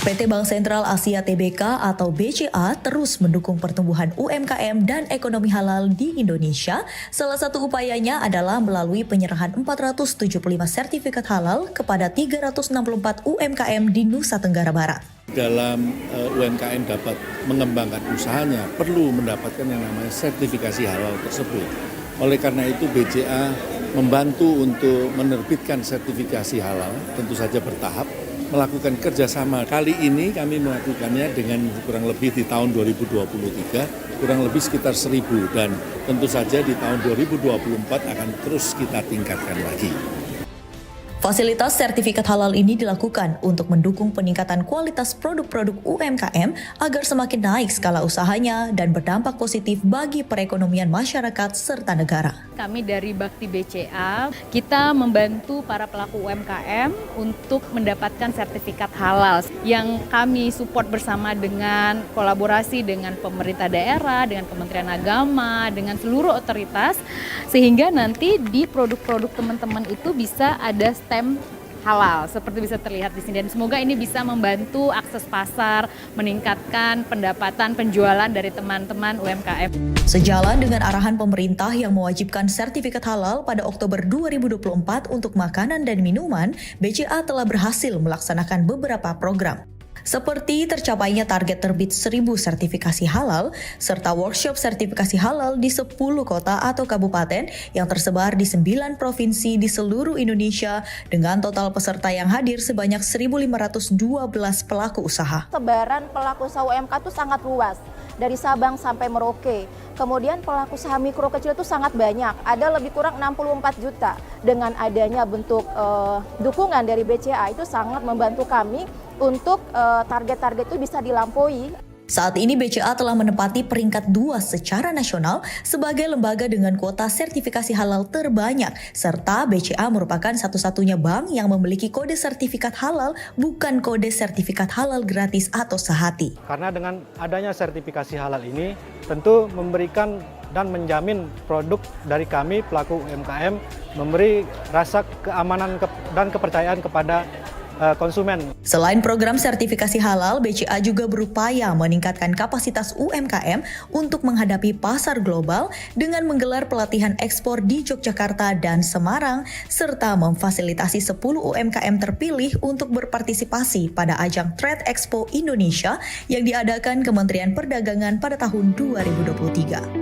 PT Bank Sentral Asia Tbk atau BCA terus mendukung pertumbuhan UMKM dan ekonomi halal di Indonesia. Salah satu upayanya adalah melalui penyerahan 475 sertifikat halal kepada 364 UMKM di Nusa Tenggara Barat. Dalam UMKM dapat mengembangkan usahanya perlu mendapatkan yang namanya sertifikasi halal tersebut. Oleh karena itu BCA membantu untuk menerbitkan sertifikasi halal, tentu saja bertahap, melakukan kerjasama. Kali ini kami melakukannya dengan kurang lebih di tahun 2023, kurang lebih sekitar 1.000 dan tentu saja di tahun 2024 akan terus kita tingkatkan lagi. Fasilitas sertifikat halal ini dilakukan untuk mendukung peningkatan kualitas produk-produk UMKM agar semakin naik skala usahanya dan berdampak positif bagi perekonomian masyarakat serta negara. Kami dari Bakti BCA, kita membantu para pelaku UMKM untuk mendapatkan sertifikat halal yang kami support bersama dengan kolaborasi dengan pemerintah daerah, dengan Kementerian Agama, dengan seluruh otoritas, sehingga nanti di produk-produk teman-teman itu bisa ada stem halal seperti bisa terlihat di sini, dan semoga ini bisa membantu akses pasar, meningkatkan pendapatan penjualan dari teman-teman UMKM. Sejalan dengan arahan pemerintah yang mewajibkan sertifikat halal pada Oktober 2024 untuk makanan dan minuman, BCA telah berhasil melaksanakan beberapa program. Seperti tercapainya target terbit 1.000 sertifikasi halal, serta workshop sertifikasi halal di 10 kota atau kabupaten yang tersebar di 9 provinsi di seluruh Indonesia dengan total peserta yang hadir sebanyak 1.512 pelaku usaha. Sebaran pelaku usaha UMK itu sangat luas, dari Sabang sampai Merauke. Kemudian pelaku usaha mikro kecil itu sangat banyak, ada lebih kurang 64 juta. Dengan adanya bentuk dukungan dari BCA itu sangat membantu kami untuk target-target itu bisa dilampaui. Saat ini BCA telah menempati peringkat 2 secara nasional sebagai lembaga dengan kuota sertifikasi halal terbanyak, serta BCA merupakan satu-satunya bank yang memiliki kode sertifikat halal, bukan kode sertifikat halal gratis atau sehati. Karena dengan adanya sertifikasi halal ini tentu memberikan dan menjamin produk dari kami pelaku UMKM, memberi rasa keamanan dan kepercayaan kepada konsumen. Selain program sertifikasi halal, BCA juga berupaya meningkatkan kapasitas UMKM untuk menghadapi pasar global dengan menggelar pelatihan ekspor di Yogyakarta dan Semarang, serta memfasilitasi 10 UMKM terpilih untuk berpartisipasi pada ajang Trade Expo Indonesia yang diadakan Kementerian Perdagangan pada tahun 2023.